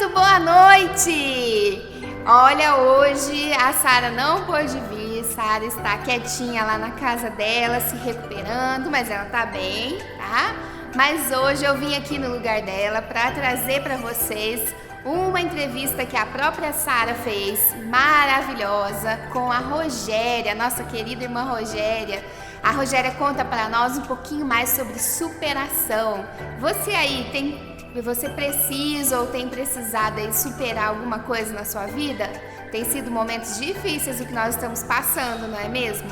muito boa noite! Olha, hoje a Sara não pôde vir, Sara está quietinha lá na casa dela, se recuperando, mas ela tá bem, tá? Mas hoje eu vim aqui no lugar dela para trazer para vocês uma entrevista que a própria Sara fez, maravilhosa, com a Rogéria, nossa querida irmã Rogéria. A Rogéria conta para nós um pouquinho mais sobre superação. Você precisa ou tem precisado aí superar alguma coisa na sua vida? Tem sido momentos difíceis o que nós estamos passando, não é mesmo?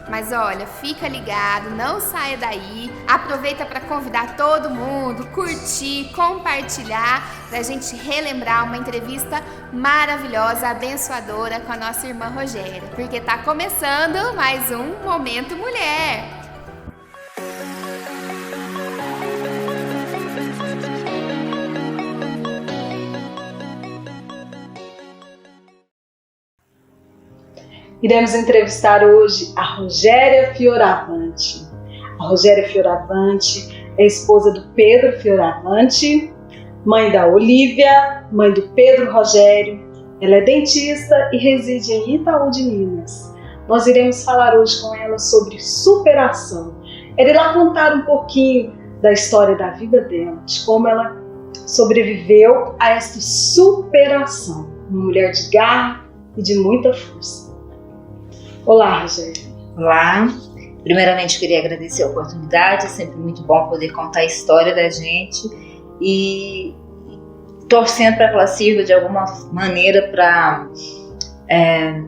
Mas olha, fica ligado, não saia daí, aproveita para convidar todo mundo, curtir, compartilhar, para a gente relembrar uma entrevista maravilhosa, abençoadora com a nossa irmã Rogéria, porque está começando mais um Momento Mulher. Iremos entrevistar hoje a Rogéria Fioravanti. A Rogéria Fioravanti é esposa do Pedro Fioravanti, mãe da Olívia, mãe do Pedro Rogério. Ela é dentista e reside em Itaú de Minas. Nós iremos falar hoje com ela sobre superação. Ela irá contar um pouquinho da história da vida dela, de como ela sobreviveu a esta superação. Uma mulher de garra e de muita força. Olá, Rogéria. Olá. Primeiramente, queria agradecer a oportunidade. É sempre muito bom poder contar a história da gente e torcendo para que ela sirva de alguma maneira para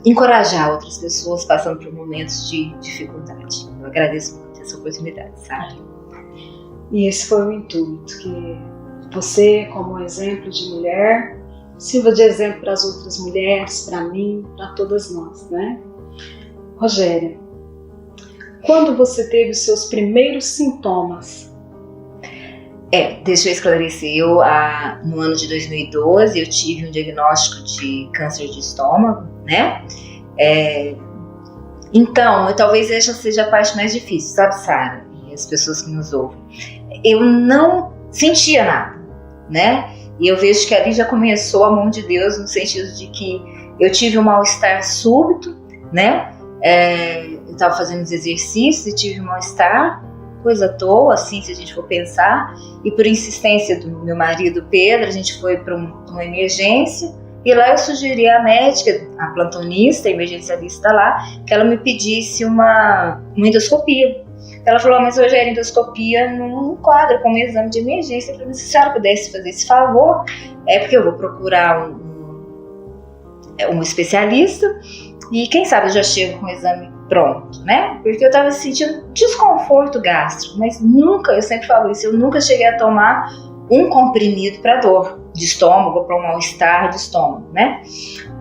encorajar outras pessoas passando por momentos de dificuldade. Eu agradeço muito essa oportunidade, sabe? E esse foi o intuito, que você, como exemplo de mulher, sirva de exemplo para as outras mulheres, para mim, para todas nós, né? Rogéria, quando você teve os seus primeiros sintomas? Deixa eu esclarecer. No ano de 2012, eu tive um diagnóstico de câncer de estômago, né? Então, talvez essa seja a parte mais difícil, sabe, Sara? E as pessoas que nos ouvem. Eu não sentia nada, né? E eu vejo que ali já começou a mão de Deus, no sentido de que eu tive um mal-estar súbito, né? Eu estava fazendo os exercícios e tive um mal-estar, coisa à toa, assim, se a gente for pensar, e por insistência do meu marido Pedro, a gente foi para uma emergência, e lá eu sugeri à médica, a plantonista, a emergencialista lá, que ela me pedisse uma endoscopia. Ela falou, mas Rogéria, endoscopia não quadra como exame de emergência. Eu falei, se a senhora pudesse fazer esse favor, porque eu vou procurar um especialista, e quem sabe eu já chego com o exame pronto, né? Porque eu tava sentindo desconforto gástrico, mas nunca, eu sempre falo isso, eu nunca cheguei a tomar um comprimido para dor de estômago ou para um mal-estar de estômago, né?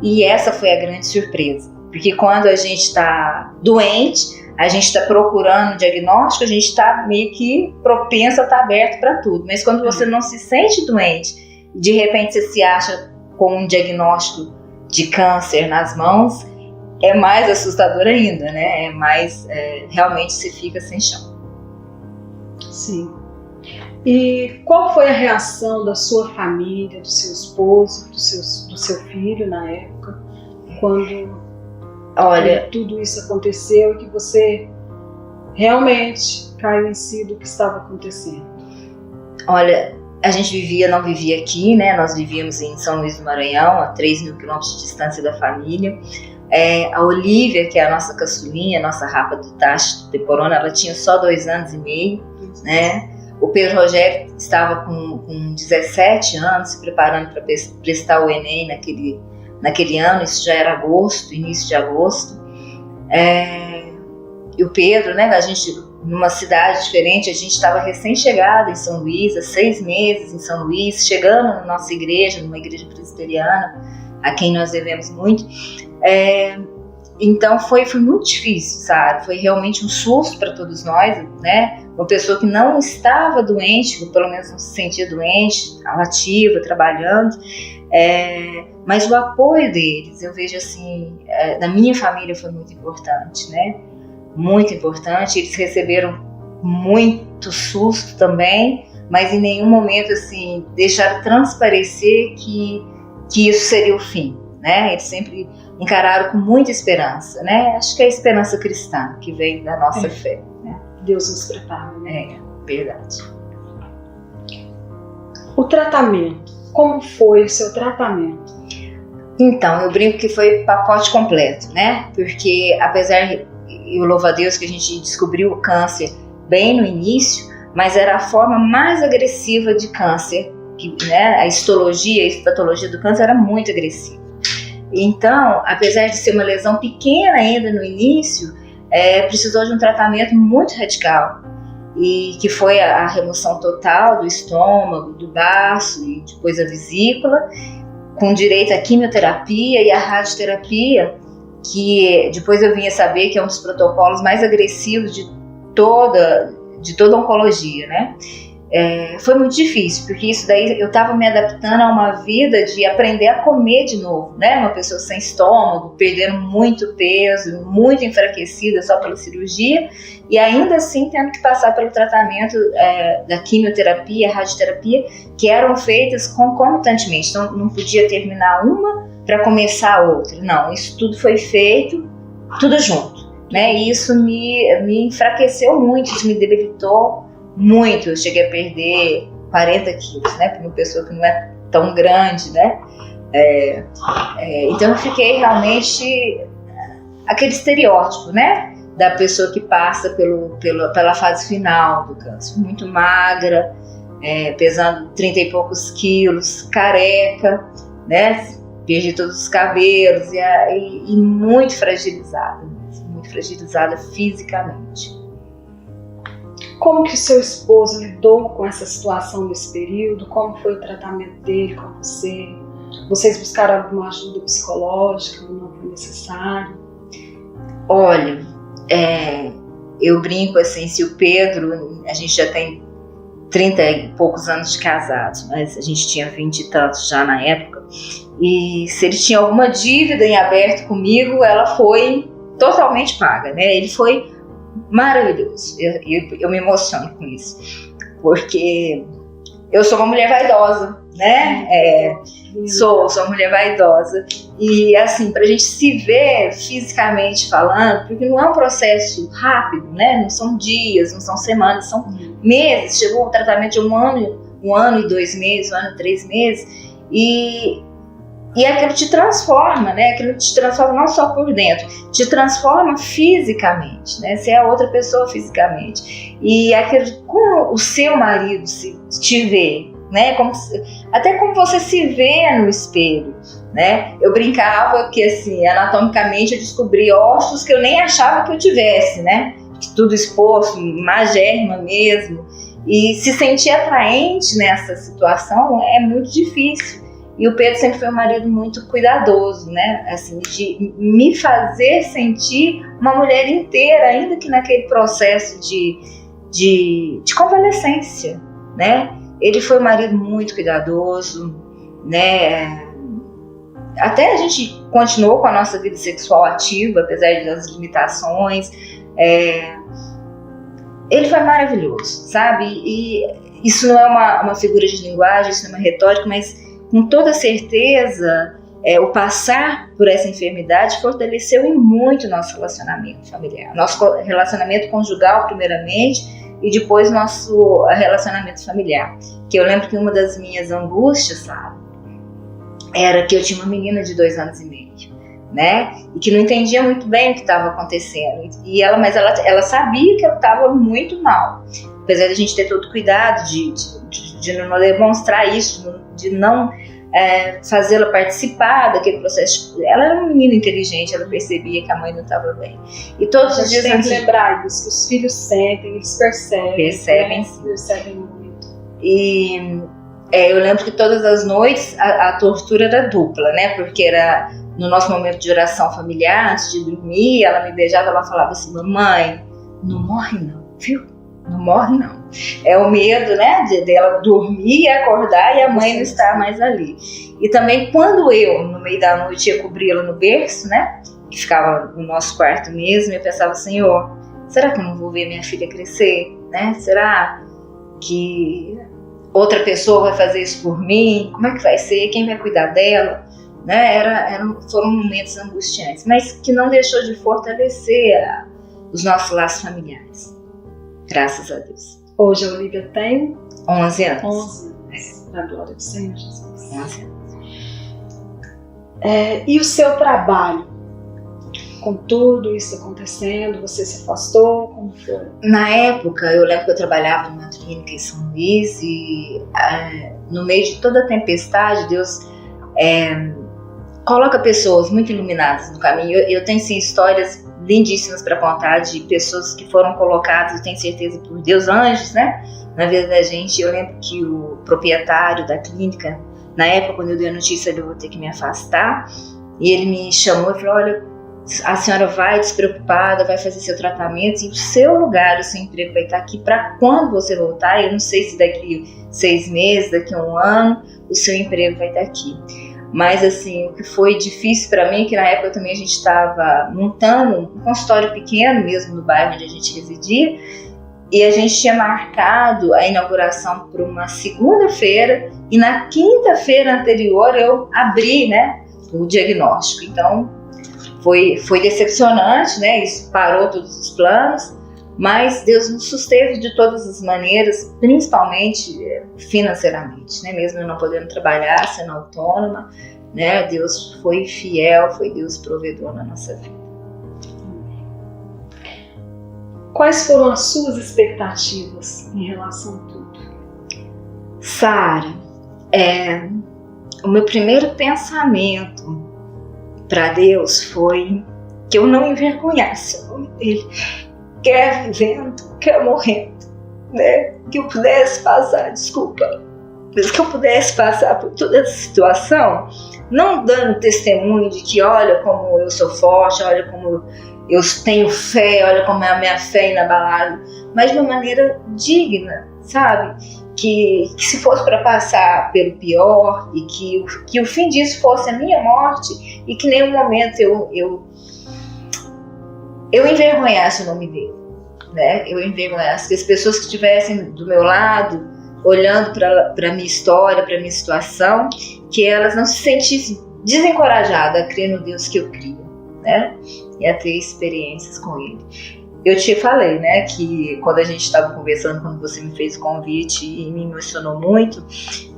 E essa foi a grande surpresa, porque quando a gente está doente, a gente está procurando um diagnóstico, a gente está meio que propenso a estar aberto para tudo, mas quando você não se sente doente, de repente você se acha com um diagnóstico de câncer nas mãos, é mais assustador ainda, né? Realmente você fica sem chão. Sim. E qual foi a reação da sua família, do seu esposo, do seu filho na época, quando tudo isso aconteceu e que você realmente caiu em si do que estava acontecendo? Olha, a gente não vivia aqui, né? Nós vivíamos em São Luís do Maranhão, a 3.000 quilômetros de distância da família. A Olívia, que é a nossa caçulinha, a nossa rapa do Tacho de Porona, ela tinha só 2 anos e meio, né? O Pedro Rogério estava com 17 anos, se preparando para prestar o Enem naquele ano, isso já era agosto, início de agosto. E o Pedro, né, a gente, numa cidade diferente, a gente estava recém-chegado em São Luís, há 6 meses em São Luís, chegando na nossa igreja, numa igreja presbiteriana, a quem nós devemos muito. Então foi muito difícil, sabe? Foi realmente um susto para todos nós, né? Uma pessoa que não estava doente, ou pelo menos não se sentia doente, ativa, trabalhando, mas o apoio deles, eu vejo assim, da minha família foi muito importante, né? Muito importante. Eles receberam muito susto também, mas em nenhum momento assim deixaram transparecer que isso seria o fim, né? Eles sempre encararam com muita esperança, né? Acho que é a esperança cristã que vem da nossa fé, né? Deus nos prepara, né? Verdade. O tratamento, como foi o seu tratamento? Então, eu brinco que foi pacote completo, né? Porque apesar, eu louvo a Deus que a gente descobriu o câncer bem no início, mas era a forma mais agressiva de câncer, que, né, a histologia, a histopatologia do câncer era muito agressiva. Então, apesar de ser uma lesão pequena ainda no início, precisou de um tratamento muito radical, e que foi a remoção total do estômago, do baço e depois a vesícula, com direito à quimioterapia e à radioterapia, que depois eu vim a saber que é um dos protocolos mais agressivos de toda a oncologia, né? Foi muito difícil, porque isso daí eu estava me adaptando a uma vida de aprender a comer de novo, né? Uma pessoa sem estômago, perdendo muito peso, muito enfraquecida só pela cirurgia, e ainda assim tendo que passar pelo tratamento da quimioterapia, radioterapia, que eram feitas concomitantemente. Então não podia terminar uma para começar a outra. Não, isso tudo foi feito, tudo junto, né? E isso me enfraqueceu muito, isso me debilitou muito. Eu cheguei a perder 40 quilos, né? Para uma pessoa que não é tão grande, né? Então eu fiquei realmente aquele estereótipo, né? Da pessoa que passa pela fase final do câncer, muito magra, pesando 30 e poucos quilos, careca, né? Perdi todos os cabelos e muito fragilizada fisicamente. Como que o seu esposo lidou com essa situação nesse período? Como foi o tratamento dele com você? Vocês buscaram alguma ajuda psicológica ou não foi necessário? Olha, eu brinco assim, se o Pedro, a gente já tem 30 e poucos anos de casados, mas a gente tinha 20 e tantos já na época, e se ele tinha alguma dívida em aberto comigo, ela foi totalmente paga, né? Ele foi maravilhoso. Eu me emociono com isso, porque eu sou uma mulher vaidosa, né? Sou uma mulher vaidosa, e assim, pra gente se ver fisicamente falando, porque não é um processo rápido, né? Não são dias, não são semanas, são meses. Chegou o tratamento de um ano e 2 meses, 1 ano e 3 meses, e aquilo te transforma, né? Aquilo te transforma não só por dentro, te transforma fisicamente, né? Você é outra pessoa fisicamente. E aquilo, como o seu marido te vê, né? Até como você se vê no espelho, né? Eu brincava que, assim, anatomicamente eu descobri ossos que eu nem achava que eu tivesse, né? Tudo exposto, magérrima mesmo. E se sentir atraente nessa situação é muito difícil. E o Pedro sempre foi um marido muito cuidadoso, né? Assim, de me fazer sentir uma mulher inteira, ainda que naquele processo de convalescência, né? Ele foi um marido muito cuidadoso, né? Até a gente continuou com a nossa vida sexual ativa, apesar das limitações. Ele foi maravilhoso, sabe? E isso não é uma figura de linguagem, isso não é uma retórica, mas com toda certeza, o passar por essa enfermidade fortaleceu em muito nosso relacionamento familiar, nosso relacionamento conjugal primeiramente, e depois nosso relacionamento familiar. Que eu lembro que uma das minhas angústias, sabe, era que eu tinha uma menina de 2 anos e meio, né, e que não entendia muito bem o que estava acontecendo, mas ela sabia que eu estava muito mal, apesar de a gente ter todo cuidado de não demonstrar isso, de não fazê-la participar daquele processo. Ela era uma menina inteligente, ela percebia que a mãe não estava bem. E todos os dias tem que lembrar isso, que os filhos sentem, eles percebem, né? Percebem muito. E eu lembro que todas as noites a tortura era dupla, né? Porque era no nosso momento de oração familiar, antes de dormir, ela me beijava, ela falava assim: mamãe, não morre não, viu? Não morre não. É o medo, né, dela dormir e acordar e a mãe não estar mais ali. E também quando eu, no meio da noite, ia cobri-la no berço, né, que ficava no nosso quarto mesmo, eu pensava: Senhor, será que eu não vou ver minha filha crescer, né? Será que outra pessoa vai fazer isso por mim? Como é que vai ser? Quem vai cuidar dela? Né? Foram momentos angustiantes, mas que não deixou de fortalecer os nossos laços familiares. Graças a Deus. Hoje a Olivia tem 11 anos. 11 anos. Na glória do Senhor Jesus. 11 anos. E o seu trabalho? Com tudo isso acontecendo, você se afastou? Como foi? Na época, eu lembro que eu trabalhava numa clínica em São Luís e no meio de toda a tempestade, Deus coloca pessoas muito iluminadas no caminho. Eu tenho sim histórias lindíssimas para contar de pessoas que foram colocadas, eu tenho certeza, por Deus, anjos, né, na vida da gente. Eu lembro que o proprietário da clínica, na época, quando eu dei a notícia de eu vou ter que me afastar, e ele me chamou e falou: olha, a senhora vai despreocupada, vai fazer seu tratamento e o seu lugar, o seu emprego vai estar aqui para quando você voltar. Eu não sei se daqui 6 meses, daqui a 1 ano, o seu emprego vai estar aqui. Mas assim, o que foi difícil para mim, que na época também a gente estava montando um consultório pequeno mesmo no bairro onde a gente residia, e a gente tinha marcado a inauguração para uma segunda-feira, e na quinta-feira anterior eu abri, né, o diagnóstico. Então foi decepcionante, né? Isso parou todos os planos, mas Deus nos susteve de todas as maneiras, principalmente financeiramente, né? Mesmo eu não podendo trabalhar, sendo autônoma, né? Deus foi fiel, foi Deus provedor na nossa vida. Quais foram as suas expectativas em relação a tudo? Sara, o meu primeiro pensamento para Deus foi que eu não envergonhasse o nome dele, quer vivendo, quer morrendo, né? Que eu pudesse passar, desculpa, mas que eu pudesse passar por toda essa situação, não dando testemunho de que olha como eu sou forte, olha como eu tenho fé, olha como é a minha fé inabalável, mas de uma maneira digna, sabe? Que se fosse para passar pelo pior e que o fim disso fosse a minha morte e que em nenhum momento eu envergonhasse o nome dele, né? Eu envergonhasse que as pessoas que estivessem do meu lado, olhando para a minha história, para a minha situação, que elas não se sentissem desencorajadas a crer no Deus que eu crio, né? E a ter experiências com ele. Eu te falei, né, que quando a gente estava conversando, quando você me fez o convite e me emocionou muito,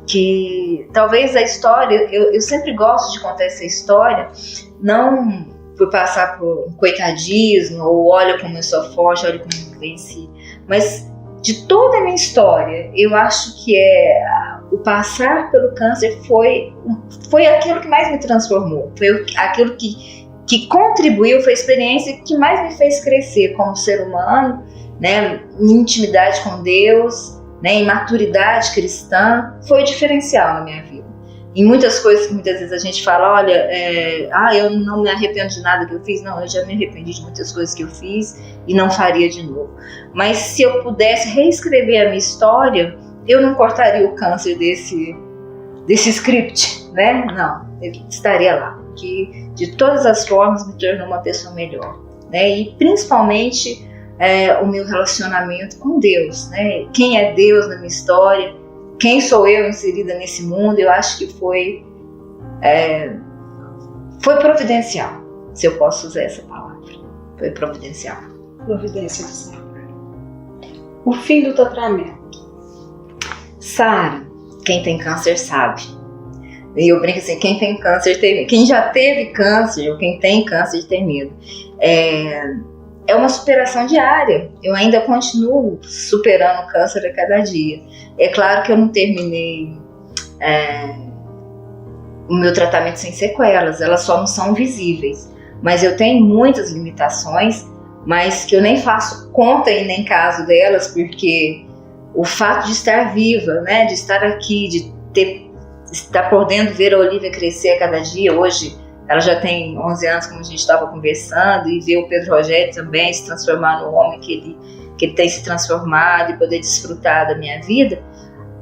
que talvez a história, eu sempre gosto de contar essa história, não por passar por um coitadismo, ou olha como eu sou forte, olha como eu venci, mas de toda a minha história, eu acho que o passar pelo câncer foi aquilo que mais me transformou, foi aquilo que contribuiu, foi a experiência que mais me fez crescer como ser humano, né, em intimidade com Deus, né, em maturidade cristã, foi o diferencial na minha vida. Em muitas coisas que muitas vezes a gente fala, olha, eu não me arrependo de nada que eu fiz, não, eu já me arrependi de muitas coisas que eu fiz e não faria de novo. Mas se eu pudesse reescrever a minha história, eu não cortaria o câncer desse script, né, não, ele estaria lá. Que de todas as formas me tornou uma pessoa melhor, né? E principalmente o meu relacionamento com Deus, né? Quem é Deus na minha história, quem sou eu inserida nesse mundo, eu acho que foi providencial, se eu posso usar essa palavra, foi providencial. Providência do Senhor. O fim do tratamento. Sara, quem tem câncer sabe. E eu brinco assim, quem tem câncer tem medo. Quem já teve câncer ou quem tem câncer tem medo. É uma superação diária. Eu ainda continuo superando o câncer a cada dia. É claro que eu não terminei o meu tratamento sem sequelas. Elas só não são visíveis. Mas eu tenho muitas limitações, mas que eu nem faço conta e nem caso delas, porque o fato de estar viva, né, de estar aqui, de estar podendo ver a Olivia crescer a cada dia. Hoje ela já tem 11 anos, como a gente estava conversando, e ver o Pedro Rogério também se transformar no homem que ele tem se transformado e poder desfrutar da minha vida.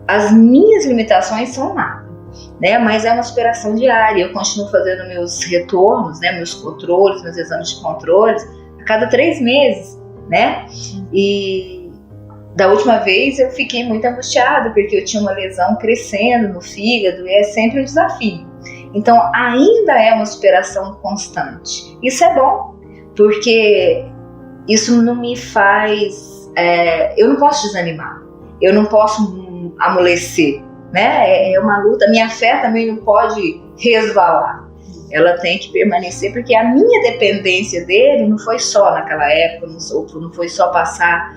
As minhas limitações são nada, né? Mas é uma superação diária. Eu continuo fazendo meus retornos, né? Meus controles, meus exames de controles a cada 3 meses, né? E Da última vez eu fiquei muito angustiada, porque eu tinha uma lesão crescendo no fígado e é sempre um desafio. Então ainda é uma superação constante. Isso é bom, porque isso não me faz... eu não posso desanimar, eu não posso amolecer, né? É uma luta, minha fé também não pode resvalar. Ela tem que permanecer, porque a minha dependência dele não foi só naquela época, não foi só passar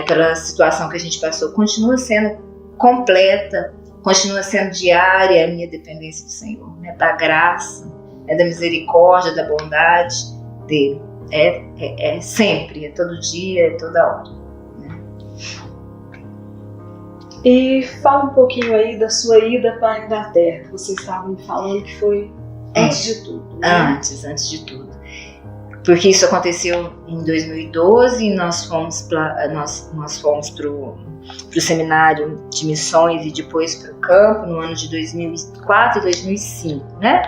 pela situação que a gente passou, continua sendo completa, continua sendo diária a minha dependência do Senhor, né? Da graça, da misericórdia, da bondade dele. É sempre, é todo dia, é toda hora. Né? E fala um pouquinho aí da sua ida para a Inglaterra, que vocês estavam me falando que foi antes de tudo. Né? Antes de tudo. Porque isso aconteceu em 2012 e nós fomos para o seminário de missões e depois para o campo no ano de 2004 e 2005, né?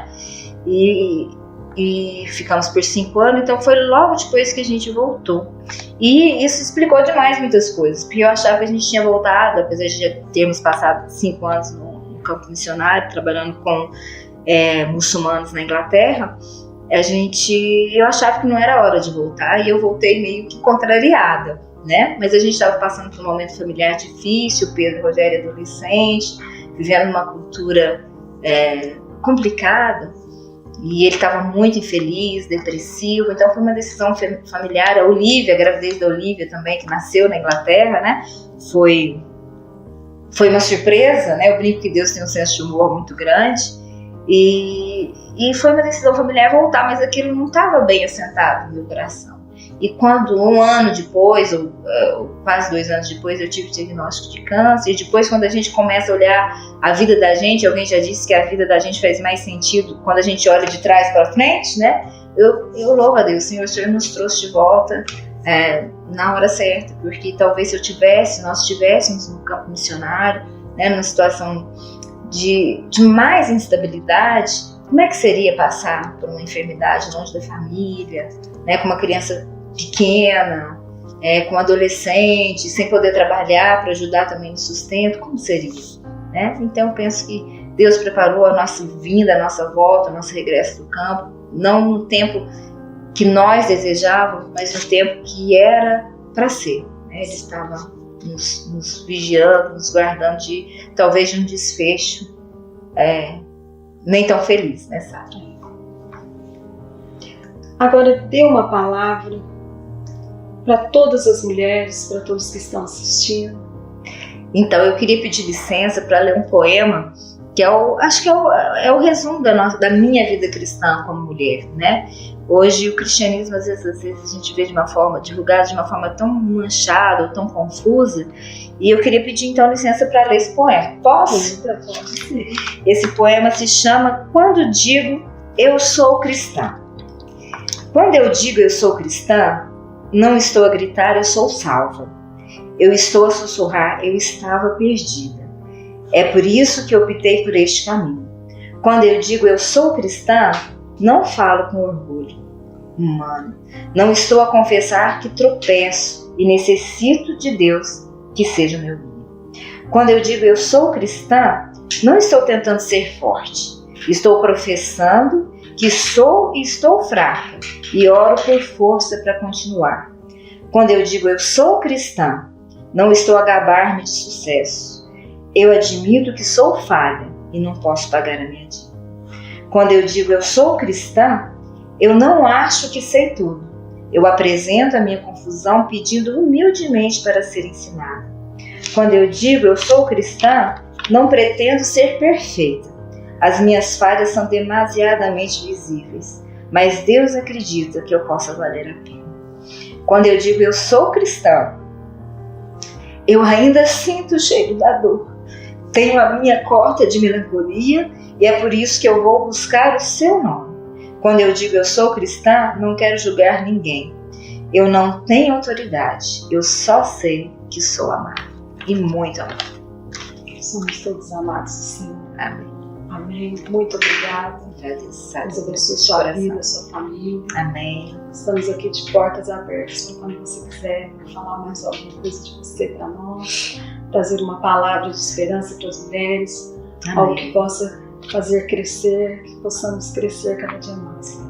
E ficamos por 5 anos, então foi logo depois que a gente voltou. E isso explicou demais muitas coisas, porque eu achava que a gente tinha voltado, apesar de já termos passado 5 anos no campo missionário, trabalhando com muçulmanos na Inglaterra, eu achava que não era hora de voltar, e eu voltei meio que contrariada, né? Mas a gente estava passando por um momento familiar difícil, o Pedro Rogério adolescente, vivendo uma cultura complicada, e ele estava muito infeliz, depressivo, então foi uma decisão familiar. A Olivia, a gravidez da Olivia também, que nasceu na Inglaterra, né? Foi uma surpresa, né? Eu brinco que Deus tem um senso de humor muito grande, e foi uma decisão familiar voltar, mas aquilo não estava bem assentado no meu coração. E quando 1 ano depois, ou quase 2 anos depois, eu tive diagnóstico de câncer, e depois quando a gente começa a olhar a vida da gente, alguém já disse que a vida da gente faz mais sentido quando a gente olha de trás para frente, né? Eu louvo a Deus, Senhor, o Senhor nos trouxe de volta na hora certa, porque talvez nós estivéssemos no campo missionário, né, numa situação de mais instabilidade. Como é que seria passar por uma enfermidade longe da família, né, com uma criança pequena, com um adolescente, sem poder trabalhar para ajudar também no sustento? Como seria? Né? Então eu penso que Deus preparou a nossa vinda, a nossa volta, o nosso regresso do campo, não no tempo que nós desejávamos, mas no tempo que era para ser. Né? Ele estava nos vigiando, nos guardando talvez de um desfecho nem tão feliz, né, Sara? Agora dê uma palavra para todas as mulheres, para todos que estão assistindo. Então eu queria pedir licença para ler um poema que acho que é o resumo da minha vida cristã como mulher, né? Hoje o cristianismo às vezes a gente vê divulgado de uma forma tão manchada ou tão confusa, e eu queria pedir então licença para ler esse poema. Posso? Esse poema se chama Quando Digo Eu Sou Cristã. Quando eu digo eu sou cristã, não estou a gritar eu sou salva. Eu estou a sussurrar eu estava perdida. É por isso que eu optei por este caminho. Quando eu digo eu sou cristã, não falo com orgulho humano. Não estou a confessar que tropeço e necessito de Deus que seja o meu guia. Quando eu digo eu sou cristã, não estou tentando ser forte. Estou professando que sou e estou fraca e oro por força para continuar. Quando eu digo eu sou cristã, não estou a gabar-me de sucesso. Eu admito que sou falha e não posso pagar a minha dívida. Quando eu digo eu sou cristã, eu não acho que sei tudo. Eu apresento a minha confusão pedindo humildemente para ser ensinada. Quando eu digo eu sou cristã, não pretendo ser perfeita. As minhas falhas são demasiadamente visíveis, mas Deus acredita que eu possa valer a pena. Quando eu digo eu sou cristã, eu ainda sinto o cheiro da dor. Tenho a minha cota de melancolia e é por isso que eu vou buscar o seu nome. Quando eu digo eu sou cristã, não quero julgar ninguém. Eu não tenho autoridade, eu só sei que sou amada e muito amada. Somos todos amados, sim. Amém. Amém. Muito obrigada. Agradeço. Deus abençoe sua vida, sua família. Amém. Estamos aqui de portas abertas para quando você quiser falar mais alguma coisa de você para nós, trazer uma palavra de esperança para as mulheres, algo que possa fazer crescer, que possamos crescer cada dia mais.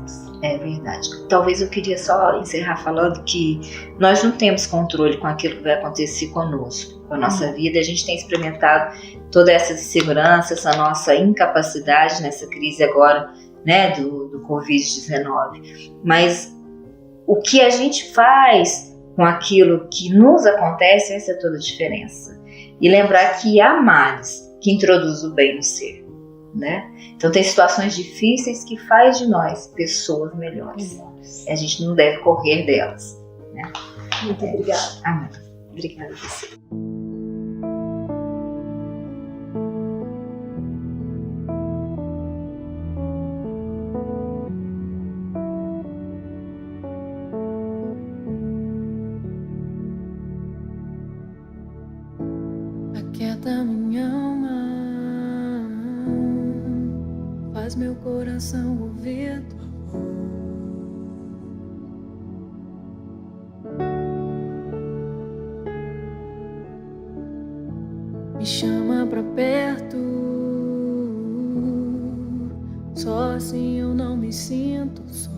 É verdade. Talvez eu queria só encerrar falando que nós não temos controle com aquilo que vai acontecer conosco, com a nossa vida. A gente tem experimentado toda essa insegurança, essa nossa incapacidade nessa crise agora, né, do Covid-19. Mas o que a gente faz com aquilo que nos acontece, essa é toda a diferença. E lembrar que há males que introduz o bem no ser, né? Então tem situações difíceis que faz de nós pessoas melhores. A gente não deve correr delas, né? Muito obrigada. Amém. Obrigada a você. Aquieta minha alma, faz meu coração ouvir tua voz. Me chama pra perto, só assim eu não me sinto só.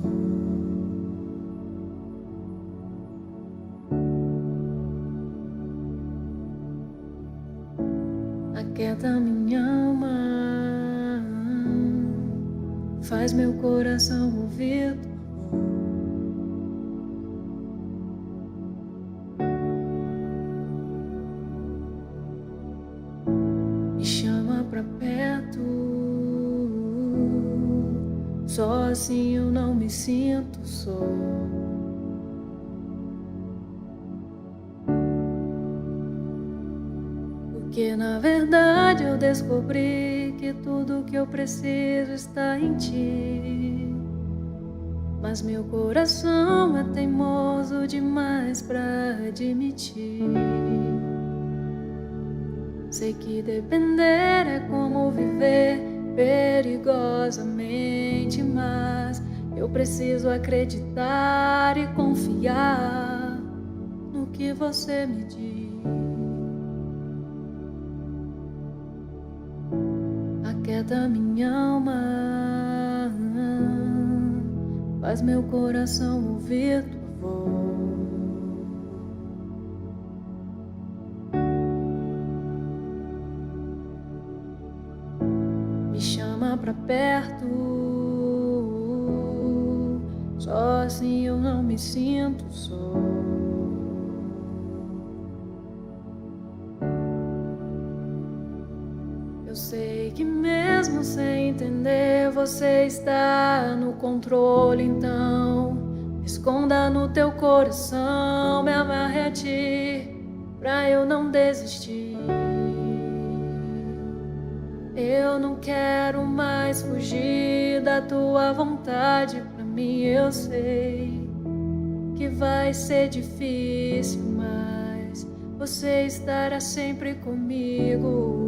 Aquieta minha alma, faz meu coração ouvir tua voz. Me chama pra perto, só assim eu não me sinto só. Porque na verdade eu descobri que tudo que eu preciso está em ti. Mas meu coração é teimoso demais pra admitir. Sei que depender é como viver perigosamente, mas eu preciso acreditar e confiar no que você me diz. Aquieta minha alma, faz meu coração ouvir tua voz. Me chama pra perto, só assim eu não me sinto só. Eu sei que mesmo sem entender você está no controle, então me esconda no teu coração, me amarre a ti pra eu não desistir. Eu não quero mais fugir da tua vontade, pra mim eu sei que vai ser difícil, mas você estará sempre comigo.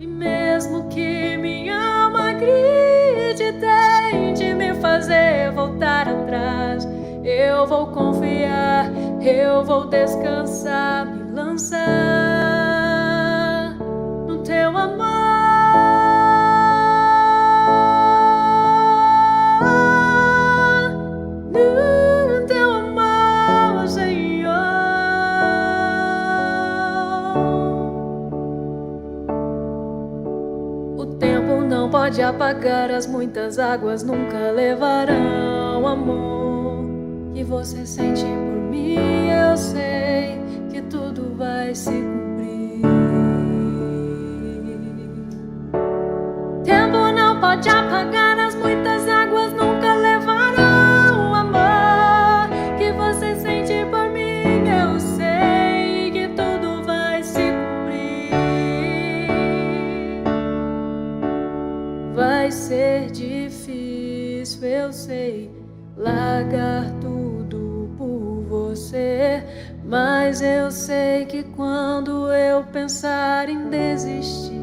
E mesmo que minha alma grite e tente me fazer voltar atrás, eu vou confiar, eu vou descansar, me lançar no teu amor. No teu amor, Senhor. O tempo não pode apagar as muitas águas, nunca levarão amor que você sente por mim. Eu sei que tudo vai se cumprir. Tempo não pode apagar as muitas águas, nunca levarão o amor que você sente por mim. Eu sei que tudo vai se cumprir. Vai ser difícil, eu sei, largar tudo por você, mas eu sei que quando eu pensar em desistir,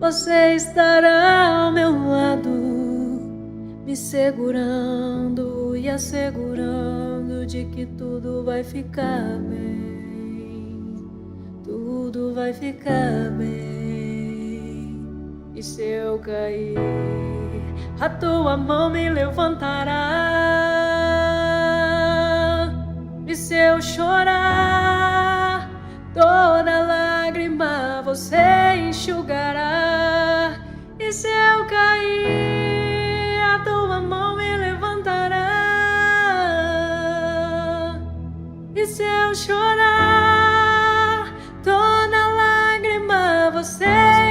você estará ao meu lado, me segurando e assegurando de que tudo vai ficar bem, tudo vai ficar bem. E se eu cair, a tua mão me levantará. E se eu chorar, toda lágrima você enxugará. E se eu cair, a tua mão me levantará. E se eu chorar, toda lágrima você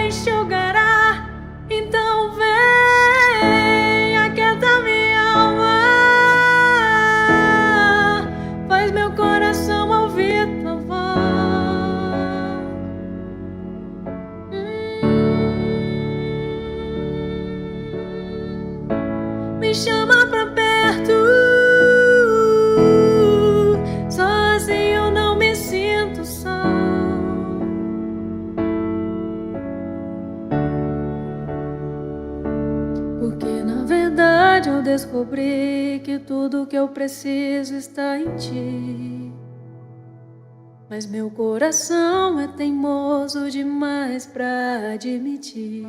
enxugará. Então vem, aquieta minha alma, faz meu coração ouvir tua voz. Me chama pra perto, sozinho eu não me sinto só. Porque na verdade eu descobri que tudo que eu preciso está em ti. Mas meu coração é teimoso demais pra admitir.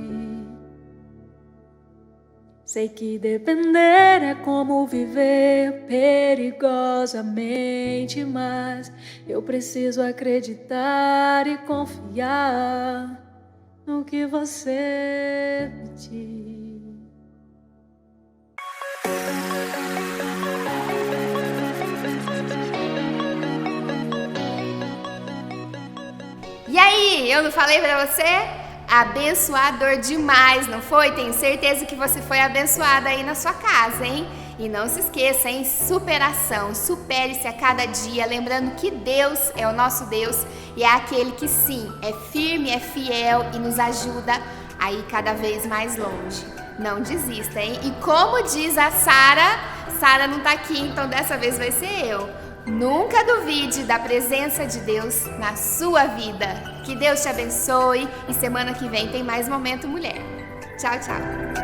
Sei que depender é como viver perigosamente, mas eu preciso acreditar e confiar no que você pedir. E aí, eu não falei pra você? Abençoador demais, não foi? Tenho certeza que você foi abençoada aí na sua casa, hein? E não se esqueça, hein? Superação, supere-se a cada dia, lembrando que Deus é o nosso Deus e é aquele que sim, é firme, é fiel e nos ajuda a ir cada vez mais longe. Não desista, hein? E como diz a Sara não tá aqui, então dessa vez vai ser eu. Nunca duvide da presença de Deus na sua vida. Que Deus te abençoe e semana que vem tem mais Momento Mulher. Tchau, tchau.